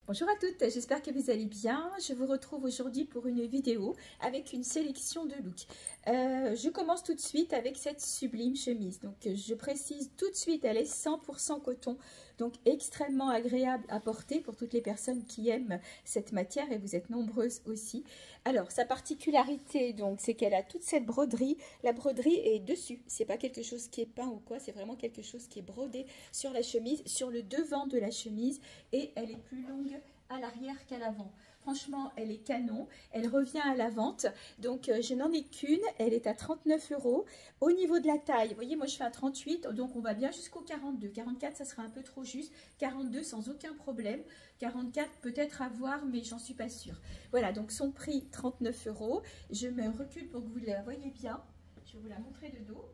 Bonjour à toutes, j'espère que vous allez bien. Je vous retrouve aujourd'hui pour une vidéo avec une sélection de looks. Je commence tout de suite avec cette sublime chemise. Donc je précise tout de suite, elle est 100% coton, donc extrêmement agréable à porter pour toutes les personnes qui aiment cette matière et vous êtes nombreuses aussi. Alors sa particularité donc c'est qu'elle a toute cette broderie. La broderie est dessus, c'est pas quelque chose qui est peint ou quoi, c'est vraiment quelque chose qui est brodé sur la chemise, sur le devant de la chemise, et elle est plus longue à l'arrière qu'à l'avant. Franchement, elle est canon. Elle revient à la vente. Donc, je n'en ai qu'une. Elle est à 39 €. Au niveau de la taille, vous voyez, moi, je fais un 38. Donc, on va bien jusqu'au 42. 44, ça sera un peu trop juste. 42, sans aucun problème. 44, peut-être à voir, mais j'en suis pas sûre. Voilà, donc son prix, 39 €. Je me recule pour que vous la voyez bien. Je vais vous la montrer de dos.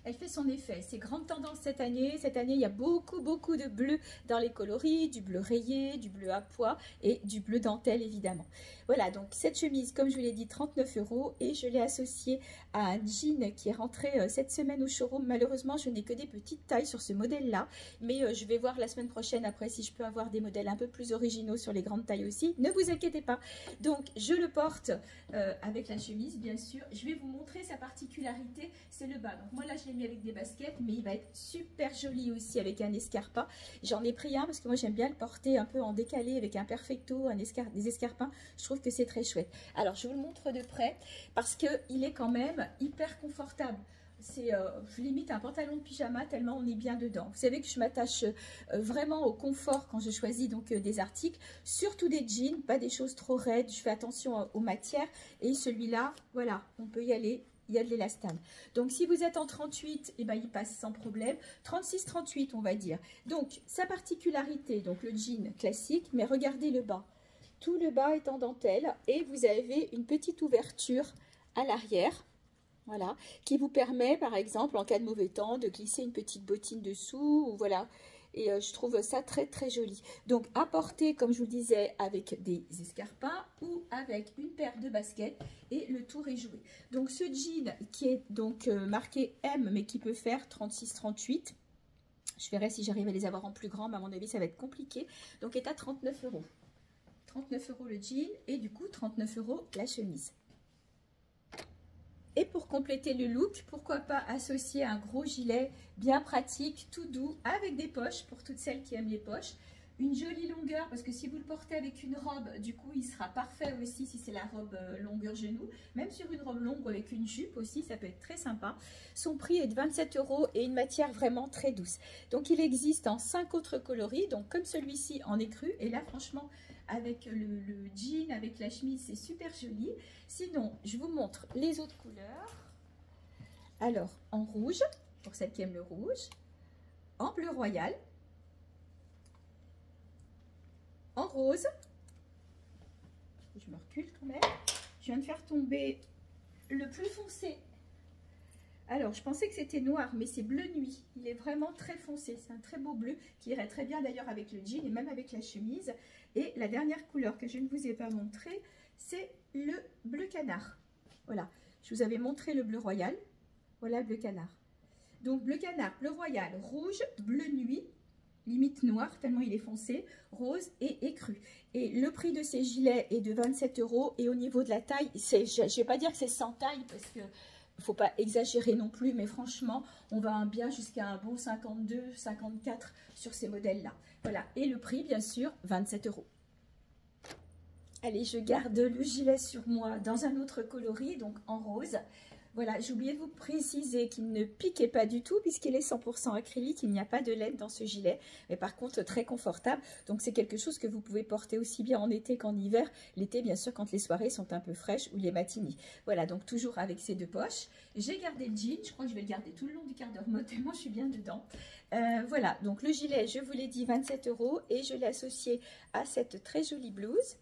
Elle fait son effet, c'est grande tendance cette année. Cette année, il y a beaucoup de bleu dans les coloris, du bleu rayé, du bleu à pois et du bleu dentelle évidemment. Voilà, donc cette chemise, comme je vous l'ai dit, 39 € et je l'ai associée à un jean qui est rentré cette semaine au showroom. Malheureusement, je n'ai que des petites tailles sur ce modèle-là, mais je vais voir la semaine prochaine après si je peux avoir des modèles un peu plus originaux sur les grandes tailles aussi. Ne vous inquiétez pas. Donc, je le porte avec la chemise, bien sûr. Je vais vous montrer sa particularité, c'est le bas. Donc, moi là, je l'ai mis avec des baskets, mais il va être super joli aussi avec un escarpin. J'en ai pris un parce que moi j'aime bien le porter un peu en décalé avec un perfecto, des escarpins. Je trouve que c'est très chouette. Alors je vous le montre de près parce que il est quand même hyper confortable. C'est limite un pantalon de pyjama tellement on est bien dedans. Vous savez que je m'attache vraiment au confort quand je choisis donc des articles, surtout des jeans, pas des choses trop raides. Je fais attention aux matières et celui-là, voilà, on peut y aller. Il y a de l'élastane. Donc, si vous êtes en 38, eh ben, il passe sans problème. 36, 38, on va dire. Donc, sa particularité, donc le jean classique, mais regardez le bas. Tout le bas est en dentelle et vous avez une petite ouverture à l'arrière. Voilà, qui vous permet, par exemple, en cas de mauvais temps, de glisser une petite bottine dessous, ou voilà. Et je trouve ça très joli. Donc, à porter, comme je vous le disais, avec des escarpins ou avec une paire de baskets et le tour est joué. Donc, ce jean qui est donc marqué M, mais qui peut faire 36-38. Je verrai si j'arrive à les avoir en plus grand, mais à mon avis, ça va être compliqué. Donc, est à 39 €. 39 € le jean et du coup, 39 € la chemise. Et pour compléter le look, pourquoi pas associer un gros gilet bien pratique, tout doux, avec des poches, pour toutes celles qui aiment les poches. Une jolie longueur, parce que si vous le portez avec une robe, du coup, il sera parfait aussi si c'est la robe longueur genou. Même sur une robe longue ou avec une jupe aussi, ça peut être très sympa. Son prix est de 27 € et une matière vraiment très douce. Donc, il existe en 5 autres coloris, donc comme celui-ci en écru. Et là, franchement, avec le jean, avec la chemise, c'est super joli. Sinon, je vous montre les autres couleurs. Alors, en rouge, pour celles qui aiment le rouge, en bleu royal, en rose, je me recule quand même, je viens de faire tomber le plus foncé. Alors, je pensais que c'était noir, mais c'est bleu nuit. Il est vraiment très foncé. C'est un très beau bleu qui irait très bien d'ailleurs avec le jean et même avec la chemise. Et la dernière couleur que je ne vous ai pas montrée, c'est le bleu canard. Voilà, je vous avais montré le bleu royal. Voilà le bleu canard. Donc, bleu canard, bleu royal, rouge, bleu nuit, limite noir, tellement il est foncé, rose et écru. Et le prix de ces gilets est de 27 €. Et au niveau de la taille, je ne vais pas dire que c'est sans taille parce que il ne faut pas exagérer non plus, mais franchement, on va bien jusqu'à un bon 52, 54 sur ces modèles-là. Voilà, et le prix, bien sûr, 27 €. Allez, je garde le gilet sur moi dans un autre coloris, donc en rose. Voilà, j'ai oublié de vous préciser qu'il ne piquait pas du tout puisqu'il est 100% acrylique, il n'y a pas de laine dans ce gilet, mais par contre très confortable. Donc c'est quelque chose que vous pouvez porter aussi bien en été qu'en hiver. L'été, bien sûr, quand les soirées sont un peu fraîches ou les matinées. Voilà, donc toujours avec ces deux poches. J'ai gardé le jean, je crois que je vais le garder tout le long du quart d'heure mode, tellement je suis bien dedans. Voilà, donc le gilet, je vous l'ai dit, 27 € et je l'ai associé à cette très jolie blouse.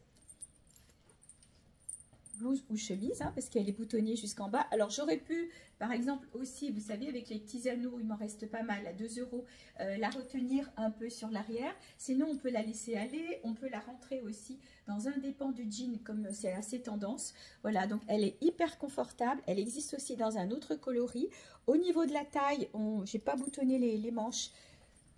Blouse ou chemise, hein, parce qu'elle est boutonnée jusqu'en bas. Alors j'aurais pu, par exemple aussi, vous savez, avec les petits anneaux, il m'en reste pas mal, à 2 €, la retenir un peu sur l'arrière. Sinon, on peut la laisser aller, on peut la rentrer aussi dans un des pans du jean, comme c'est assez tendance. Voilà, donc elle est hyper confortable. Elle existe aussi dans un autre coloris. Au niveau de la taille, j'ai pas boutonné les manches.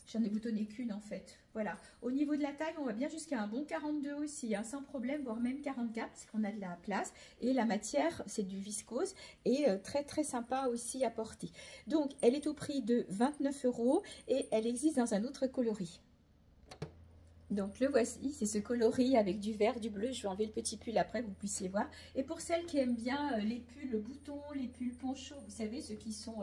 J'en ai boutonné qu'une en fait. Voilà. Au niveau de la taille, on va bien jusqu'à un bon 42 aussi, hein, sans problème, voire même 44, parce qu'on a de la place. Et la matière, c'est du viscose et très très sympa aussi à porter. Donc, elle est au prix de 29 € et elle existe dans un autre coloris. Donc le voici, c'est ce coloris avec du vert, du bleu. Je vais enlever le petit pull après, vous puissiez voir. Et pour celles qui aiment bien les pulls boutons, les pulls ponchos, vous savez, ceux qui sont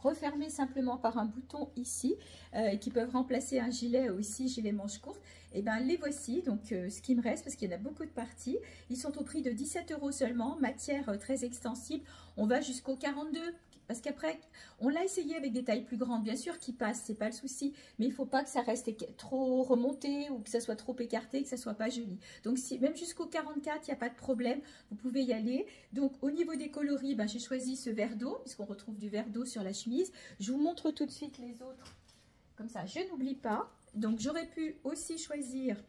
refermés simplement par un bouton ici, et qui peuvent remplacer un gilet aussi, gilet manche courte, et bien les voici. Donc ce qui me reste, parce qu'il y en a beaucoup de parties, ils sont au prix de 17 € seulement, matière très extensible. On va jusqu'au 42, parce qu'après, on l'a essayé avec des tailles plus grandes, bien sûr, qui passent, c'est pas le souci, mais il faut pas que ça reste trop remonté ou que ça soit trop écarté, que ça soit pas joli. Donc, si, même jusqu'au 44, il n'y a pas de problème, vous pouvez y aller. Donc, au niveau des coloris, ben, j'ai choisi ce vert d'eau, puisqu'on retrouve du vert d'eau sur la chemise. Je vous montre tout de suite les autres, comme ça, je n'oublie pas. Donc, j'aurais pu aussi choisir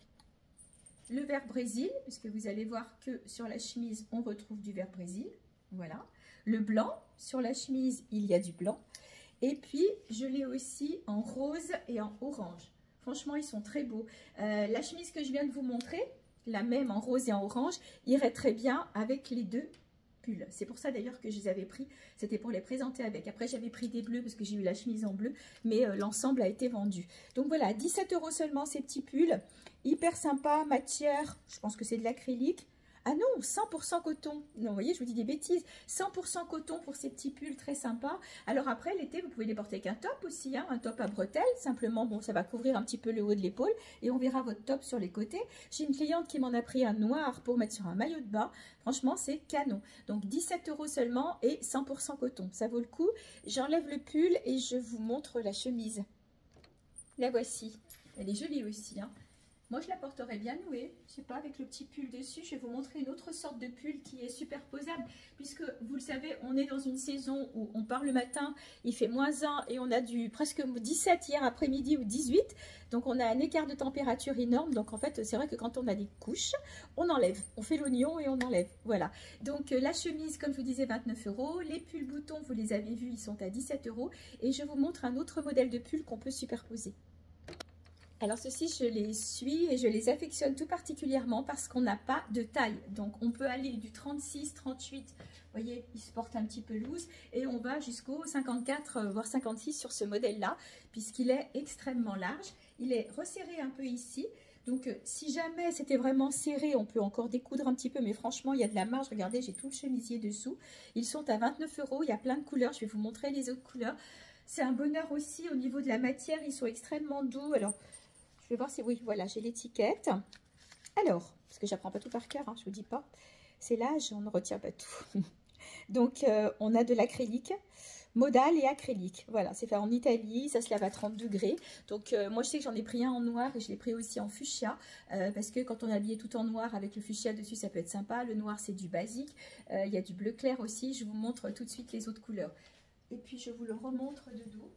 le vert Brésil, puisque vous allez voir que sur la chemise, on retrouve du vert Brésil. Voilà. Le blanc, sur la chemise, il y a du blanc. Et puis, je l'ai aussi en rose et en orange. Franchement, ils sont très beaux. La chemise que je viens de vous montrer, la même en rose et en orange, irait très bien avec les deux pulls. C'est pour ça d'ailleurs que je les avais pris. C'était pour les présenter avec. Après, j'avais pris des bleus parce que j'ai eu la chemise en bleu. Mais l'ensemble a été vendu. Donc voilà, 17 € seulement ces petits pulls. Hyper sympa, matière, je pense que c'est de l'acrylique. Ah non, 100% coton. Non, vous voyez, je vous dis des bêtises. 100% coton pour ces petits pulls très sympas. Alors après, l'été, vous pouvez les porter avec un top aussi, hein, un top à bretelles. Simplement, bon, ça va couvrir un petit peu le haut de l'épaule et on verra votre top sur les côtés. J'ai une cliente qui m'en a pris un noir pour mettre sur un maillot de bain. Franchement, c'est canon. Donc, 17 € seulement et 100% coton. Ça vaut le coup. J'enlève le pull et je vous montre la chemise. La voici. Elle est jolie aussi, hein. Moi, je la porterais bien nouée, je sais pas, avec le petit pull dessus. Je vais vous montrer une autre sorte de pull qui est superposable, puisque vous le savez, on est dans une saison où on part le matin, il fait -1 et on a du presque 17 hier après-midi ou 18. Donc, on a un écart de température énorme. Donc, en fait, c'est vrai que quand on a des couches, on enlève. On fait l'oignon et on enlève. Voilà. Donc, la chemise, comme je vous disais, 29 €. Les pulls boutons, vous les avez vus, ils sont à 17 €. Et je vous montre un autre modèle de pull qu'on peut superposer. Alors ceux-ci, je les suis et je les affectionne tout particulièrement parce qu'on n'a pas de taille. Donc on peut aller du 36, 38, vous voyez, il se porte un petit peu loose. Et on va jusqu'au 54, voire 56 sur ce modèle-là, puisqu'il est extrêmement large. Il est resserré un peu ici. Donc si jamais c'était vraiment serré, on peut encore découdre un petit peu. Mais franchement, il y a de la marge. Regardez, j'ai tout le chemisier dessous. Ils sont à 29 €. Il y a plein de couleurs. Je vais vous montrer les autres couleurs. C'est un bonheur aussi au niveau de la matière. Ils sont extrêmement doux. Alors, je vais voir si, oui, voilà, j'ai l'étiquette. Alors, parce que j'apprends pas tout par cœur, hein, je vous dis pas. C'est l'âge, on ne retient pas tout. Donc, on a de l'acrylique, modal et acrylique. Voilà, c'est fait en Italie, ça se lave à 30 degrés. Donc, moi, je sais que j'en ai pris un en noir et je l'ai pris aussi en fuchsia. Parce que quand on est habillé tout en noir avec le fuchsia dessus, ça peut être sympa. Le noir, c'est du basique. Il y a du bleu clair aussi. Je vous montre tout de suite les autres couleurs. Et puis, je vous le remontre de dos.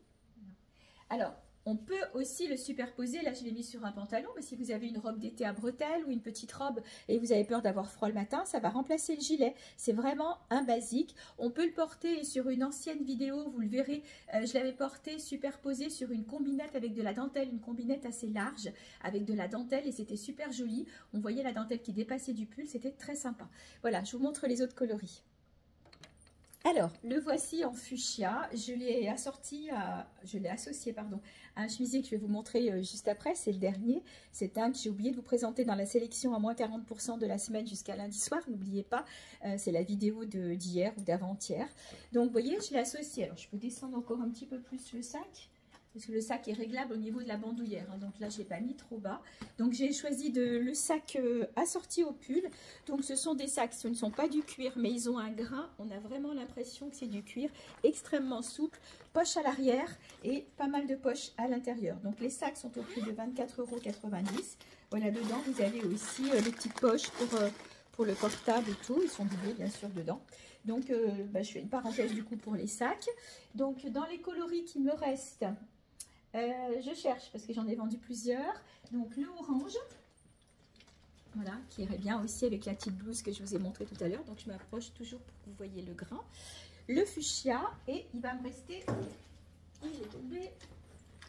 Alors, on peut aussi le superposer, là je l'ai mis sur un pantalon, mais si vous avez une robe d'été à bretelles ou une petite robe et vous avez peur d'avoir froid le matin, ça va remplacer le gilet. C'est vraiment un basique. On peut le porter et sur une ancienne vidéo, vous le verrez, je l'avais porté superposé sur une combinette avec de la dentelle, une combinette assez large avec de la dentelle et c'était super joli. On voyait la dentelle qui dépassait du pull, c'était très sympa. Voilà, je vous montre les autres coloris. Alors, le voici en fuchsia. Je l'ai associé à un chemisier que je vais vous montrer juste après. C'est le dernier. C'est un que j'ai oublié de vous présenter dans la sélection à moins 40% de la semaine jusqu'à lundi soir. N'oubliez pas, c'est la vidéo d'hier ou d'avant-hier. Donc, vous voyez, je l'ai associé. Alors, je peux descendre encore un petit peu plus le sac. Parce que le sac est réglable au niveau de la bandoulière. Hein, donc là, je ne l'ai pas mis trop bas. Donc, j'ai choisi le sac assorti au pull. Donc, ce sont des sacs, ce ne sont pas du cuir, mais ils ont un grain. On a vraiment l'impression que c'est du cuir extrêmement souple. Poche à l'arrière et pas mal de poches à l'intérieur. Donc, les sacs sont au prix de 24,90 €. Voilà, dedans, vous avez aussi les petites poches pour le portable et tout. Ils sont doublés, bien sûr, dedans. Donc, je fais une parenthèse du coup pour les sacs. Donc, dans les coloris qui me restent, je cherche parce que j'en ai vendu plusieurs. Donc le orange, voilà, qui irait bien aussi avec la petite blouse que je vous ai montré tout à l'heure. Donc je m'approche toujours pour que vous voyez le grain. Le fuchsia et il va me rester, il est tombé,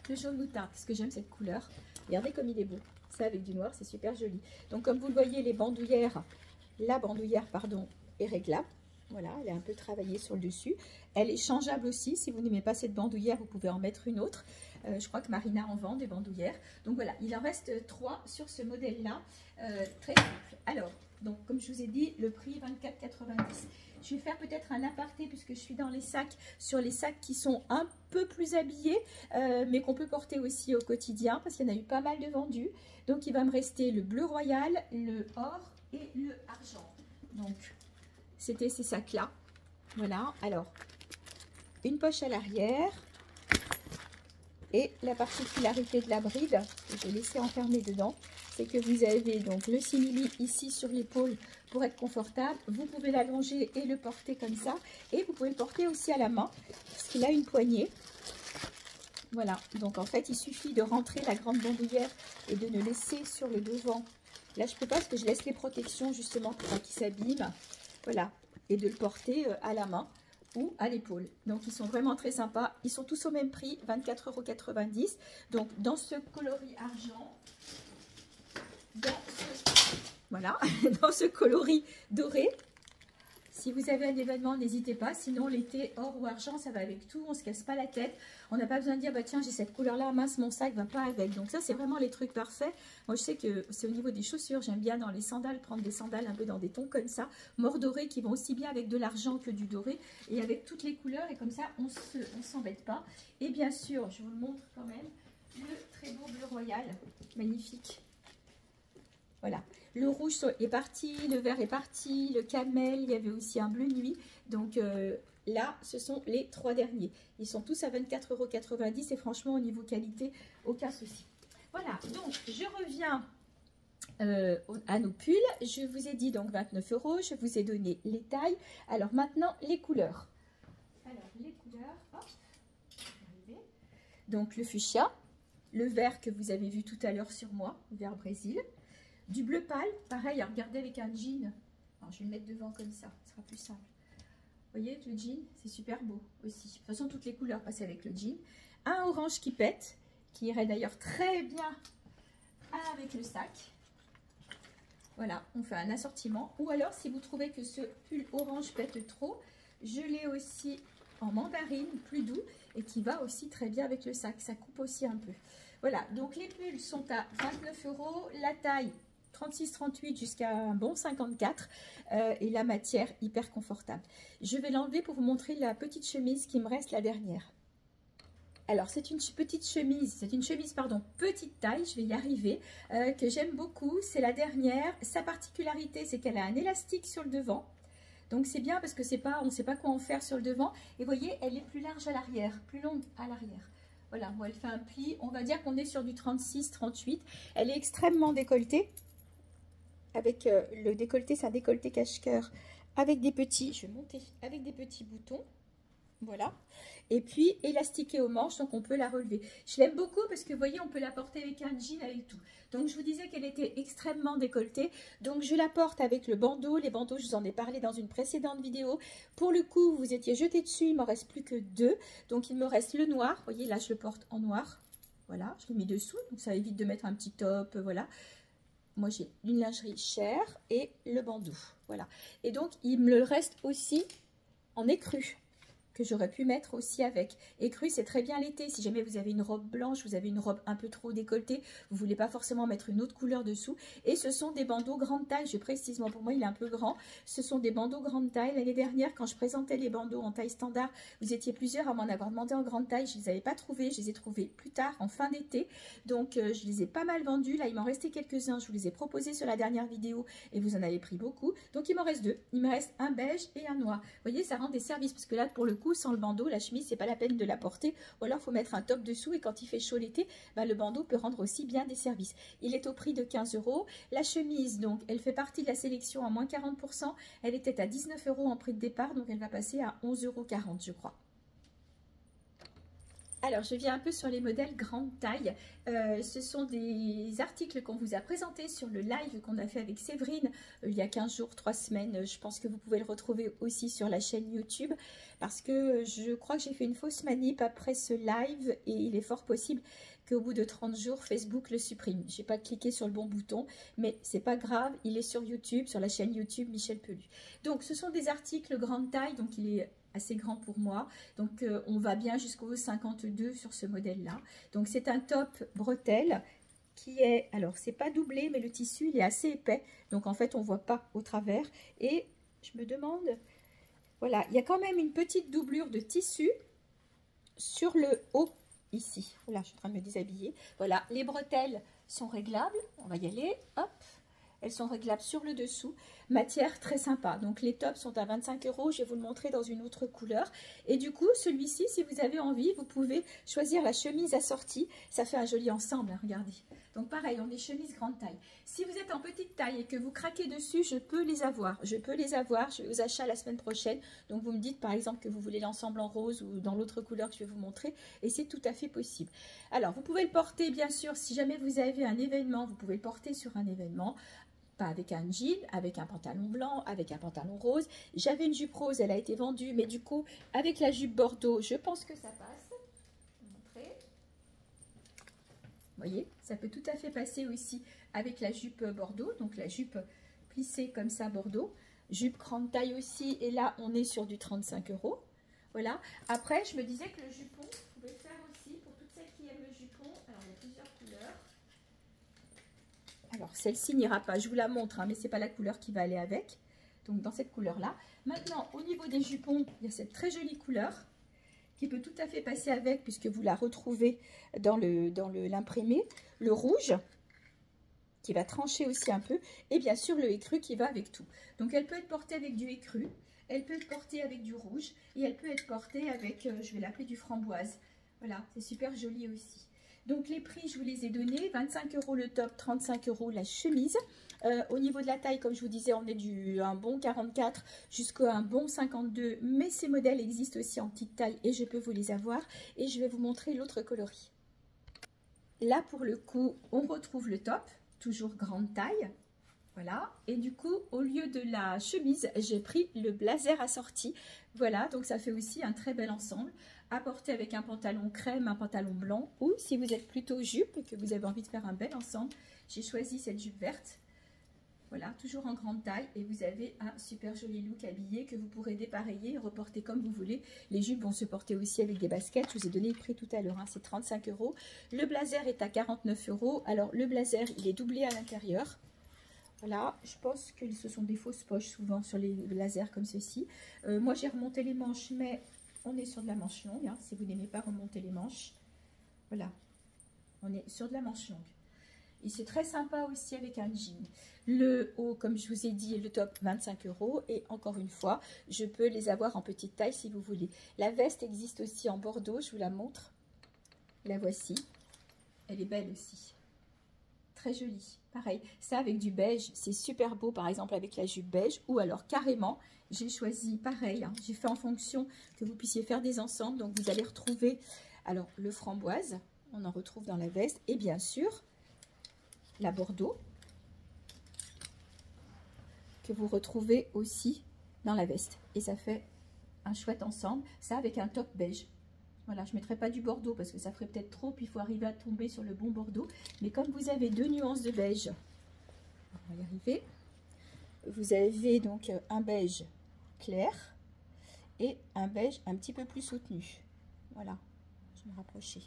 le jaune moutarde, parce que j'aime cette couleur. Regardez comme il est beau. Ça, avec du noir, c'est super joli. Donc, comme vous le voyez, les bandoulières, la bandoulière, pardon, est réglable. Voilà, elle est un peu travaillée sur le dessus. Elle est changeable aussi. Si vous n'aimez pas cette bandoulière, vous pouvez en mettre une autre. Je crois que Marina en vend des bandoulières. Donc voilà, il en reste 3 sur ce modèle-là. Très simple. Alors, donc comme je vous ai dit, le prix 24,90 €. Je vais faire peut-être un aparté puisque je suis dans les sacs, sur les sacs qui sont un peu plus habillés, mais qu'on peut porter aussi au quotidien parce qu'il y en a eu pas mal de vendus. Donc il va me rester le bleu royal, le or et le argent. Donc c'était ces sacs-là. Voilà, alors une poche à l'arrière. Et la particularité de la bride, que j'ai laissé enfermer dedans, c'est que vous avez donc le simili ici sur l'épaule pour être confortable. Vous pouvez l'allonger et le porter comme ça. Et vous pouvez le porter aussi à la main, parce qu'il a une poignée. Voilà, donc en fait, il suffit de rentrer la grande bandoulière et de le laisser sur le devant. Là, je ne peux pas parce que je laisse les protections justement pour pas qu'il s'abîme. Voilà, et de le porter à la main ou à l'épaule. Donc ils sont vraiment très sympas. Ils sont tous au même prix, 24,90 €. Donc dans ce coloris argent, voilà, dans ce coloris doré. Si vous avez un événement, n'hésitez pas. Sinon, l'été, or ou argent, ça va avec tout. On ne se casse pas la tête. On n'a pas besoin de dire, bah tiens, j'ai cette couleur-là, mince, mon sac va pas avec. Donc ça, c'est vraiment les trucs parfaits. Moi, je sais que c'est au niveau des chaussures. J'aime bien dans les sandales, prendre des sandales un peu dans des tons comme ça, mort doré, qui vont aussi bien avec de l'argent que du doré. Et avec toutes les couleurs. Et comme ça, on ne s'embête pas. Et bien sûr, je vous le montre quand même, le très beau bleu royal. Magnifique. Voilà, le rouge est parti, le vert est parti, le camel, il y avait aussi un bleu nuit. Donc là, ce sont les 3 derniers. Ils sont tous à 24,90 € et franchement, au niveau qualité, aucun souci. Voilà, donc je reviens à nos pulls. Je vous ai dit donc 29 €, je vous ai donné les tailles. Alors maintenant, les couleurs. Alors, les couleurs, hop, donc le fuchsia, le vert que vous avez vu tout à l'heure sur moi, vert Brésil. Du bleu pâle, pareil, à regarder avec un jean. Alors, je vais le mettre devant comme ça, ce sera plus simple. Vous voyez, le jean, c'est super beau aussi. De toute façon, toutes les couleurs passent avec le jean. Un orange qui pète, qui irait d'ailleurs très bien avec le sac. Voilà, on fait un assortiment. Ou alors, si vous trouvez que ce pull orange pète trop, je l'ai aussi en mandarine, plus doux, et qui va aussi très bien avec le sac. Ça coupe aussi un peu. Voilà, donc les pulls sont à 29 €. La taille 36-38 jusqu'à un bon 54 et la matière hyper confortable. Je vais l'enlever pour vous montrer la petite chemise qui me reste, la dernière. Alors c'est une petite chemise, pardon, petite taille, je vais y arriver, que j'aime beaucoup. C'est la dernière. Sa particularité, c'est qu'elle a un élastique sur le devant. Donc c'est bien parce que on ne sait pas quoi en faire sur le devant. Et vous voyez, elle est plus large à l'arrière, plus longue à l'arrière. Voilà, moi elle fait un pli, on va dire qu'on est sur du 36-38. Elle est extrêmement décolletée. Avec le décolleté, c'est un décolleté cache-cœur avec des petits, je vais monter, avec des petits boutons, voilà, et puis élastiquée aux manches, donc on peut la relever. Je l'aime beaucoup parce que vous voyez, on peut la porter avec un jean, avec tout. Donc je vous disais qu'elle était extrêmement décolletée, donc je la porte avec le bandeau. Les bandeaux, je vous en ai parlé dans une précédente vidéo. Pour le coup, vous étiez jeté dessus, il m'en reste plus que 2, donc il me reste le noir. Vous voyez, là je le porte en noir, voilà, je l'ai mis dessous, donc ça évite de mettre un petit top, voilà. Moi, j'ai une lingerie chère et le bandeau. Voilà. Et donc, il me reste aussi en écru, que j'aurais pu mettre aussi avec. Écru, c'est très bien l'été. Si jamais vous avez une robe blanche, vous avez une robe un peu trop décolletée, vous ne voulez pas forcément mettre une autre couleur dessous. Et ce sont des bandeaux grande taille. Je précise, moi, pour moi, il est un peu grand. Ce sont des bandeaux grande taille. L'année dernière, quand je présentais les bandeaux en taille standard, vous étiez plusieurs à m'en avoir demandé en grande taille. Je ne les avais pas trouvés. Je les ai trouvés plus tard, en fin d'été. Donc, je les ai pas mal vendus. Là, il m'en restait quelques-uns. Je vous les ai proposés sur la dernière vidéo et vous en avez pris beaucoup. Donc, il m'en reste 2. Il me reste un beige et un noir. Vous voyez, ça rend des services parce que là, pour le coup, sans le bandeau, la chemise, c'est pas la peine de la porter. Ou alors, il faut mettre un top dessous et quand il fait chaud l'été, bah, le bandeau peut rendre aussi bien des services. Il est au prix de 15 €. La chemise, donc, elle fait partie de la sélection à moins 40%. Elle était à 19 € en prix de départ, donc elle va passer à 11,40 €, je crois. Alors, je viens un peu sur les modèles grande taille. Ce sont des articles qu'on vous a présentés sur le live qu'on a fait avec Séverine il y a 15 jours, 3 semaines. Je pense que vous pouvez le retrouver aussi sur la chaîne YouTube parce que je crois que j'ai fait une fausse manip après ce live et il est fort possible qu'au bout de 30 jours, Facebook le supprime. Je n'ai pas cliqué sur le bon bouton, mais c'est pas grave, il est sur YouTube, sur la chaîne YouTube Michel Pelu. Donc, ce sont des articles grande taille, donc il est assez grand pour moi, donc on va bien jusqu'au 52 sur ce modèle là. Donc c'est un top bretelle qui est, alors c'est pas doublé mais le tissu il est assez épais, donc en fait on voit pas au travers et je me demande, voilà, il y a quand même une petite doublure de tissu sur le haut ici. Voilà, je suis en train de me déshabiller. Voilà, les bretelles sont réglables, on va y aller, hop. Elles sont réglables sur le dessous. Matière très sympa. Donc les tops sont à 25 €. Je vais vous le montrer dans une autre couleur. Et du coup, celui-ci, si vous avez envie, vous pouvez choisir la chemise assortie. Ça fait un joli ensemble, hein, regardez. Donc pareil, on est chemise grande taille. Si vous êtes en petite taille et que vous craquez dessus, je peux les avoir. Je peux les avoir. Je vais aux achats la semaine prochaine. Donc vous me dites par exemple que vous voulez l'ensemble en rose ou dans l'autre couleur que je vais vous montrer. Et c'est tout à fait possible. Alors, vous pouvez le porter, bien sûr, si jamais vous avez un événement, vous pouvez le porter sur un événement. Pas avec un jean, avec un pantalon blanc, avec un pantalon rose. J'avais une jupe rose, elle a été vendue, mais du coup, avec la jupe bordeaux, je pense que ça passe. Je vais vous montrer. Vous voyez, ça peut tout à fait passer aussi avec la jupe bordeaux, donc la jupe plissée comme ça bordeaux. Jupe grande taille aussi, et là, on est sur du 35 €. Voilà. Après, je me disais que le jupon, vous pouvez le faire aussi pour toutes celles qui aiment le jupon. Alors, il y a plusieurs couleurs. Alors, celle-ci n'ira pas, je vous la montre, hein, mais ce n'est pas la couleur qui va aller avec. Donc, dans cette couleur-là. Maintenant, au niveau des jupons, il y a cette très jolie couleur qui peut tout à fait passer avec, puisque vous la retrouvez dans l'imprimé. Le rouge, qui va trancher aussi un peu. Et bien sûr, le écru qui va avec tout. Donc, elle peut être portée avec du écru. Elle peut être portée avec du rouge. Et elle peut être portée avec, je vais l'appeler du framboise. Voilà, c'est super joli aussi. Donc les prix, je vous les ai donnés, 25 € le top, 35 € la chemise. Au niveau de la taille, comme je vous disais, on est un bon 44 jusqu'à un bon 52. Mais ces modèles existent aussi en petite taille et je peux vous les avoir. Et je vais vous montrer l'autre coloris. Là, pour le coup, on retrouve le top, toujours grande taille. Voilà, et du coup, au lieu de la chemise, j'ai pris le blazer assorti. Voilà, donc ça fait aussi un très bel ensemble à porter avec un pantalon crème, un pantalon blanc, ou si vous êtes plutôt jupe et que vous avez envie de faire un bel ensemble, j'ai choisi cette jupe verte. Voilà, toujours en grande taille, et vous avez un super joli look habillé que vous pourrez dépareiller et reporter comme vous voulez. Les jupes vont se porter aussi avec des baskets, je vous ai donné le prix tout à l'heure, hein, c'est 35 €. Le blazer est à 49 €. Alors le blazer, il est doublé à l'intérieur. Voilà, je pense que ce sont des fausses poches souvent sur les blazers comme ceci. Moi j'ai remonté les manches, mais on est sur de la manche longue, hein, si vous n'aimez pas remonter les manches. Voilà, on est sur de la manche longue. Et c'est très sympa aussi avec un jean. Le haut, comme je vous ai dit, le top 25 €. Et encore une fois, je peux les avoir en petite taille si vous voulez. La veste existe aussi en bordeaux, je vous la montre. La voici. Elle est belle aussi. Très jolie. Pareil, ça avec du beige, c'est super beau, par exemple avec la jupe beige. Ou alors carrément, j'ai choisi pareil, hein, j'ai fait en fonction que vous puissiez faire des ensembles. Donc vous allez retrouver, alors le framboise, on en retrouve dans la veste. Et bien sûr, la bordeaux, que vous retrouvez aussi dans la veste. Et ça fait un chouette ensemble. Ça avec un top beige. Voilà, je ne mettrai pas du bordeaux parce que ça ferait peut-être trop, puis il faut arriver à tomber sur le bon bordeaux. Mais comme vous avez deux nuances de beige, on va y arriver. Vous avez donc un beige clair et un beige un petit peu plus soutenu. Voilà, je vais me rapprocher.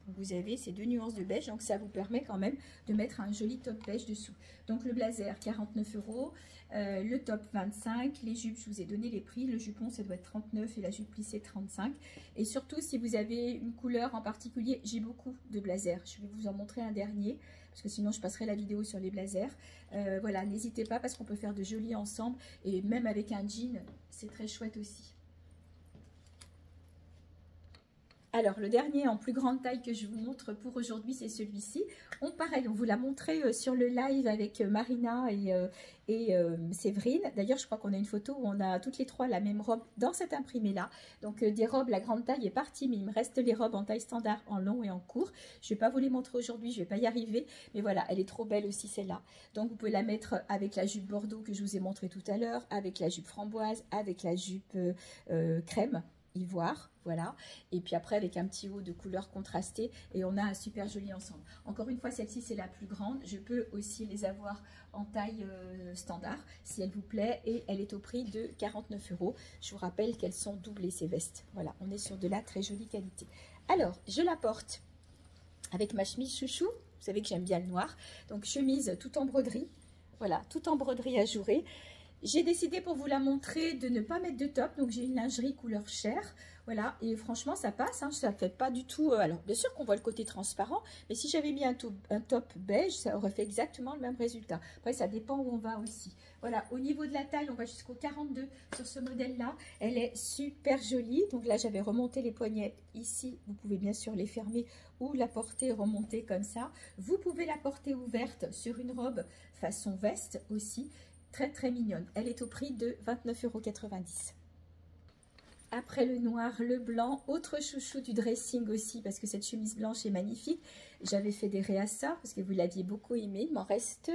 Donc vous avez ces deux nuances de beige, donc ça vous permet quand même de mettre un joli top beige dessous. Donc le blazer 49 €, le top 25, les jupes je vous ai donné les prix, le jupon ça doit être 39 et la jupe plissée 35. Et surtout si vous avez une couleur en particulier, j'ai beaucoup de blazers, je vais vous en montrer un dernier parce que sinon je passerai la vidéo sur les blazers. Voilà, n'hésitez pas parce qu'on peut faire de jolis ensembles et même avec un jean c'est très chouette aussi. Alors, le dernier en plus grande taille que je vous montre pour aujourd'hui, c'est celui-ci. Pareil, on vous l'a montré sur le live avec Marina et Séverine. D'ailleurs, je crois qu'on a une photo où on a toutes les trois la même robe dans cet imprimé-là. Donc, des robes, la grande taille est partie, mais il me reste les robes en taille standard, en long et en court. Je ne vais pas vous les montrer aujourd'hui, je ne vais pas y arriver. Mais voilà, elle est trop belle aussi, celle-là. Donc, vous pouvez la mettre avec la jupe bordeaux que je vous ai montré tout à l'heure, avec la jupe framboise, avec la jupe crème. Ivoire, voilà, et puis après avec un petit haut de couleur contrastée et on a un super joli ensemble. Encore une fois, celle-ci c'est la plus grande, je peux aussi les avoir en taille standard si elle vous plaît et elle est au prix de 49 €. Je vous rappelle qu'elles sont doublées ces vestes, voilà, on est sur de la très jolie qualité. Alors, je la porte avec ma chemise chouchou, vous savez que j'aime bien le noir, donc chemise tout en broderie, voilà, tout en broderie ajourée. J'ai décidé pour vous la montrer de ne pas mettre de top, donc j'ai une lingerie couleur chair, voilà, et franchement ça passe, hein, ça ne fait pas du tout, alors bien sûr qu'on voit le côté transparent, mais si j'avais mis un top beige, ça aurait fait exactement le même résultat. Après ça dépend où on va aussi. Voilà, au niveau de la taille, on va jusqu'au 42 sur ce modèle-là, elle est super jolie, donc là j'avais remonté les poignets ici, vous pouvez bien sûr les fermer ou la porter remontée comme ça. Vous pouvez la porter ouverte sur une robe façon veste aussi, très très mignonne. Elle est au prix de 29,90 €. Après le noir, le blanc, autre chouchou du dressing aussi, parce que cette chemise blanche est magnifique. J'avais fédéré à ça, parce que vous l'aviez beaucoup aimé. Il m'en reste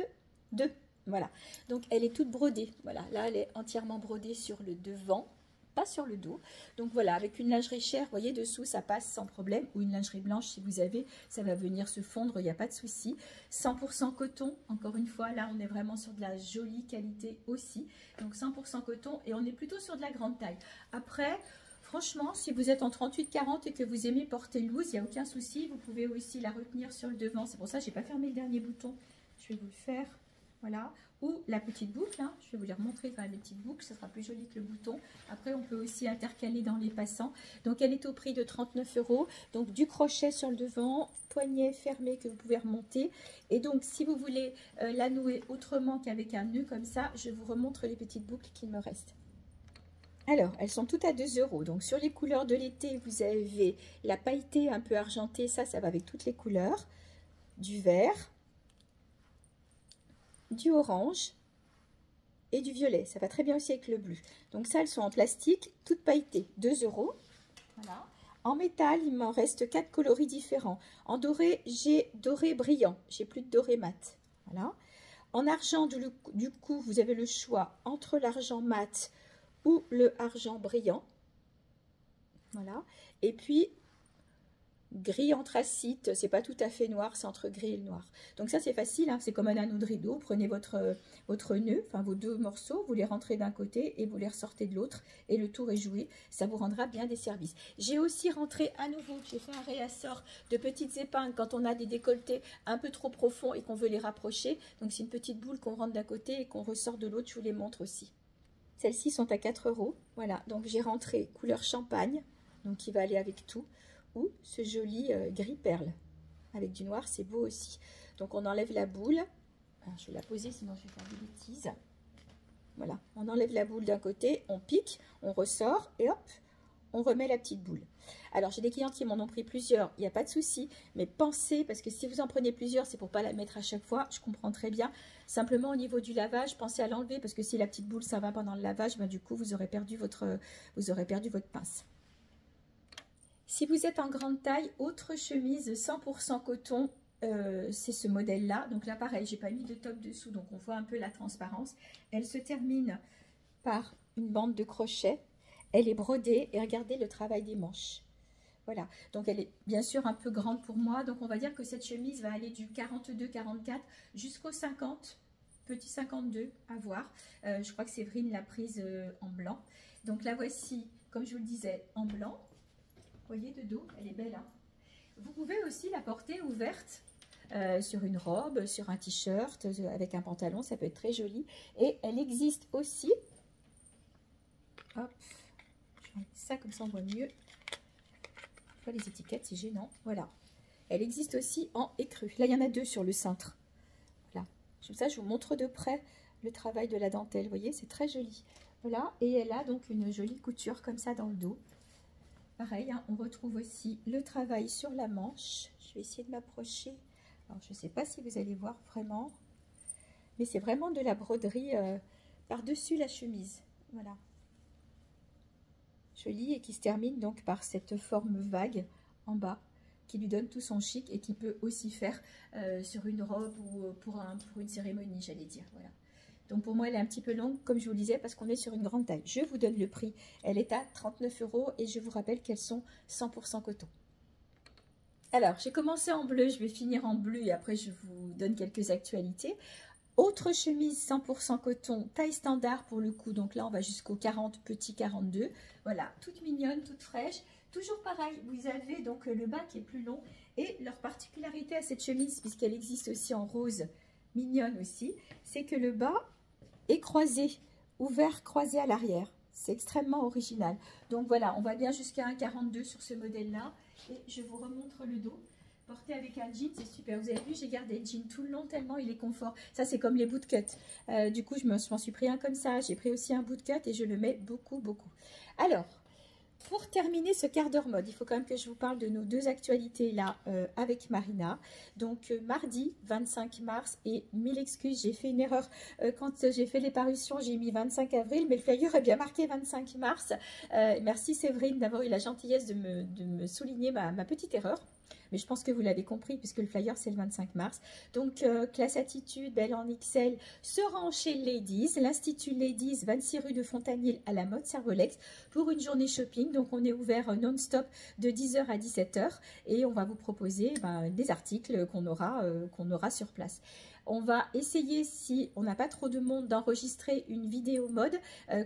2. Voilà. Donc elle est toute brodée. Voilà. Là, elle est entièrement brodée sur le devant, pas sur le dos. Donc voilà, avec une lingerie chère, vous voyez, dessous, ça passe sans problème. Ou une lingerie blanche, si vous avez, ça va venir se fondre, il n'y a pas de souci. 100% coton, encore une fois, là, on est vraiment sur de la jolie qualité aussi. Donc 100% coton et on est plutôt sur de la grande taille. Après, franchement, si vous êtes en 38-40 et que vous aimez porter loose, il n'y a aucun souci. Vous pouvez aussi la retenir sur le devant. C'est pour ça que je n'ai pas fermé le dernier bouton. Je vais vous le faire. Voilà, ou la petite boucle, hein. Je vais vous les remontrer quand même les petites boucles, ça sera plus joli que le bouton. Après, on peut aussi intercaler dans les passants. Donc, elle est au prix de 39 €. Donc, du crochet sur le devant, poignet fermé que vous pouvez remonter. Et donc, si vous voulez la nouer autrement qu'avec un nœud comme ça, je vous remontre les petites boucles qu'il me reste. Alors, elles sont toutes à 2 €. Donc, sur les couleurs de l'été, vous avez la pailletée un peu argentée. Ça va avec toutes les couleurs. Du vert, du orange et du violet. Ça va très bien aussi avec le bleu. Donc ça, elles sont en plastique, toutes pailletées. 2 €. Voilà. En métal, il m'en reste 4 coloris différents. En doré, j'ai doré brillant. J'ai plus de doré mat. Voilà. En argent, du coup, vous avez le choix entre l'argent mat ou le argent brillant. Voilà. Et puis, gris anthracite, c'est pas tout à fait noir, c'est entre gris et le noir. Donc ça c'est facile, hein, c'est comme un anneau de rideau. Prenez votre nœud, enfin vos 2 morceaux, vous les rentrez d'un côté et vous les ressortez de l'autre et le tour est joué. Ça vous rendra bien des services. J'ai aussi rentré à nouveau, j'ai fait un réassort de petites épingles quand on a des décolletés un peu trop profonds et qu'on veut les rapprocher. Donc c'est une petite boule qu'on rentre d'un côté et qu'on ressort de l'autre, je vous les montre aussi. Celles-ci sont à 4 €. Voilà, donc j'ai rentré couleur champagne, donc qui va aller avec tout. Ou ce joli gris perle avec du noir, c'est beau aussi. Donc on enlève la boule. Alors, je vais la poser sinon je vais faire des bêtises. Voilà, on enlève la boule d'un côté, on pique, on ressort et hop, on remet la petite boule. Alors j'ai des clientes qui m'en ont pris plusieurs, il n'y a pas de souci, mais pensez, parce que si vous en prenez plusieurs, c'est pour pas la mettre à chaque fois, je comprends très bien. Simplement au niveau du lavage, pensez à l'enlever, parce que si la petite boule ça va pendant le lavage, ben, du coup vous aurez perdu votre pince. Si vous êtes en grande taille, autre chemise 100% coton, c'est ce modèle-là. Donc là, pareil, j'ai pas mis de top dessous, donc on voit un peu la transparence. Elle se termine par une bande de crochet. Elle est brodée et regardez le travail des manches. Voilà, donc elle est bien sûr un peu grande pour moi. Donc on va dire que cette chemise va aller du 42-44 jusqu'au 50, petit 52 à voir. Je crois que Séverine l'a prise en blanc. Donc la voici, comme je vous le disais, en blanc. Vous voyez de dos, elle est belle, hein. Vous pouvez aussi la porter ouverte sur une robe, sur un t-shirt, avec un pantalon, ça peut être très joli. Et elle existe aussi, hop, je vais enlever ça comme ça on voit mieux. Pas les étiquettes, c'est gênant. Voilà, elle existe aussi en écru. Là, il y en a 2 sur le cintre. Voilà, comme ça, je vous montre de près le travail de la dentelle. Vous voyez, c'est très joli. Voilà, et elle a donc une jolie couture comme ça dans le dos. pareil, hein, on retrouve aussi le travail sur la manche. Je vais essayer de m'approcher. Alors, je ne sais pas si vous allez voir vraiment, mais c'est vraiment de la broderie par-dessus la chemise. Voilà. Joli et qui se termine donc par cette forme vague en bas, qui lui donne tout son chic et qui peut aussi faire sur une robe ou pour une cérémonie, j'allais dire. Voilà. Donc pour moi, elle est un petit peu longue, comme je vous le disais, parce qu'on est sur une grande taille. Je vous donne le prix. Elle est à 39 € et je vous rappelle qu'elles sont 100% coton. Alors, j'ai commencé en bleu, je vais finir en bleu et après je vous donne quelques actualités. Autre chemise 100% coton, taille standard pour le coup. Donc là, on va jusqu'au 40, petit 42. Voilà, toute mignonne, toute fraîche. Toujours pareil, vous avez donc le bas qui est plus long. Et leur particularité à cette chemise, puisqu'elle existe aussi en rose, mignonne aussi, c'est que le bas est croisé, ouvert, croisé à l'arrière. C'est extrêmement original. Donc voilà, on va bien jusqu'à un 42 sur ce modèle-là. Et je vous remontre le dos. Porté avec un jean, c'est super. Vous avez vu, j'ai gardé le jean tout le long tellement il est confort. Ça, c'est comme les bootcut. Du coup, je m'en suis pris un comme ça. J'ai pris aussi un bootcut et je le mets beaucoup, beaucoup. Alors, pour terminer ce quart d'heure mode, il faut quand même que je vous parle de nos deux actualités là avec Marina. Donc mardi 25 mars et 1000 excuses, j'ai fait une erreur quand j'ai fait les parutions, j'ai mis 25 avril, mais le flyer est bien marqué 25 mars. Merci Séverine d'avoir eu la gentillesse de me souligner ma petite erreur. Mais je pense que vous l'avez compris puisque le flyer c'est le 25 mars. Donc classe attitude, belle en XL, se rend chez Ladies, l'Institut Ladies, 26 rue de Fontanil à la mode Servolex pour une journée shopping. Donc on est ouvert non-stop de 10h à 17h et on va vous proposer des articles qu'on aura sur place. On va essayer, si on n'a pas trop de monde, d'enregistrer une vidéo mode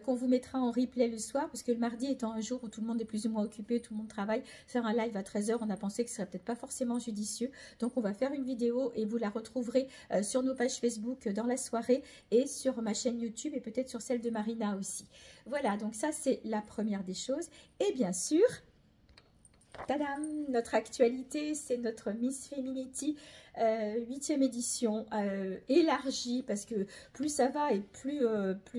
qu'on vous mettra en replay le soir, parce que le mardi étant un jour où tout le monde est plus ou moins occupé, tout le monde travaille, faire un live à 13h, on a pensé que ce serait peut-être pas forcément judicieux. Donc on va faire une vidéo et vous la retrouverez sur nos pages Facebook dans la soirée et sur ma chaîne YouTube et peut-être sur celle de Marina aussi. Voilà, donc ça c'est la première des choses. Et bien sûr, tadam, notre actualité, c'est notre Miss Femininity 8e édition, élargie, parce que plus ça va et plus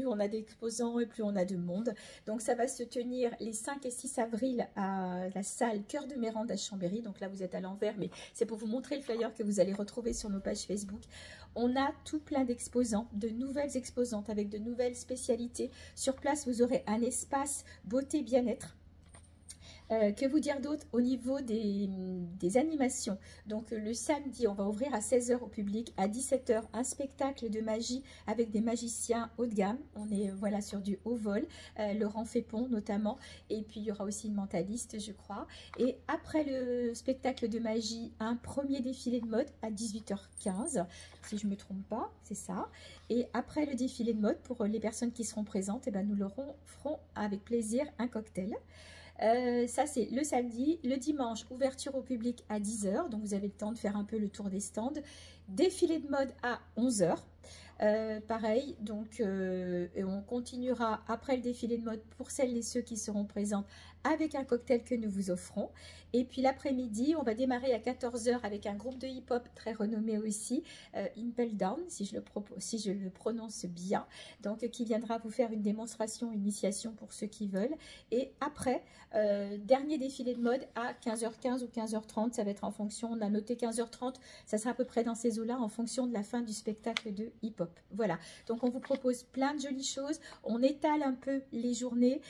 on a d'exposants et plus on a de monde. Donc ça va se tenir les 5 et 6 avril à la salle Cœur de Mérande à Chambéry. Donc là vous êtes à l'envers, mais c'est pour vous montrer le flyer que vous allez retrouver sur nos pages Facebook. On a tout plein d'exposants, de nouvelles exposantes avec de nouvelles spécialités. Sur place, vous aurez un espace beauté bien-être. Que vous dire d'autre au niveau des animations? Donc le samedi, on va ouvrir à 16h au public, à 17h un spectacle de magie avec des magiciens haut de gamme. On est voilà sur du haut vol, Laurent Fépon notamment, et puis il y aura aussi une mentaliste je crois. Et après le spectacle de magie, un premier défilé de mode à 18h15, si je ne me trompe pas, c'est ça. Et après le défilé de mode, pour les personnes qui seront présentes, nous leur ferons avec plaisir un cocktail. Ça c'est le samedi. Le dimanche, ouverture au public à 10h, donc vous avez le temps de faire un peu le tour des stands. Défilé de mode à 11h. Pareil, donc on continuera après le défilé de mode pour celles et ceux qui seront présentes avec un cocktail que nous vous offrons. Et puis l'après-midi, on va démarrer à 14h avec un groupe de hip-hop très renommé aussi, Impel Down, si je le prononce bien, donc qui viendra vous faire une démonstration, une initiation pour ceux qui veulent. Et après, dernier défilé de mode à 15h15 ou 15h30, ça va être en fonction, on a noté 15h30, ça sera à peu près dans ces eaux-là en fonction de la fin du spectacle de hip-hop. Voilà, donc on vous propose plein de jolies choses, on étale un peu les journées.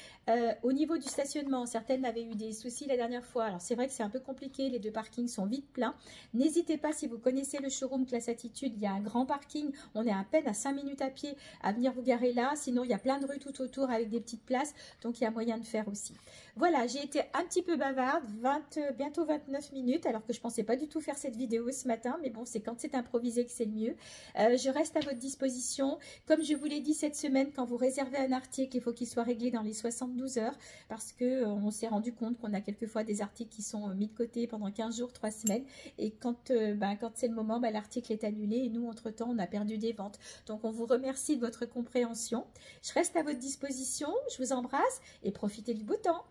Au niveau du stationnement, certaines avaient eu des soucis la dernière fois, alors c'est vrai que c'est un peu compliqué, les deux parkings sont vite pleins. N'hésitez pas, si vous connaissez le showroom Classe Attitude, il y a un grand parking, on est à peine à 5 minutes à pied à venir vous garer là, sinon il y a plein de rues tout autour avec des petites places, donc il y a moyen de faire aussi. Voilà, j'ai été un petit peu bavarde, bientôt 29 minutes, alors que je pensais pas du tout faire cette vidéo ce matin, mais bon, c'est quand c'est improvisé que c'est le mieux. Je reste à votre disposition. Comme je vous l'ai dit cette semaine, quand vous réservez un article, il faut qu'il soit réglé dans les 72 heures, parce que on s'est rendu compte qu'on a quelquefois des articles qui sont mis de côté pendant 15 jours, 3 semaines, et quand c'est le moment, l'article est annulé, et nous, entre-temps, on a perdu des ventes. Donc, on vous remercie de votre compréhension. Je reste à votre disposition, je vous embrasse, et profitez du beau temps.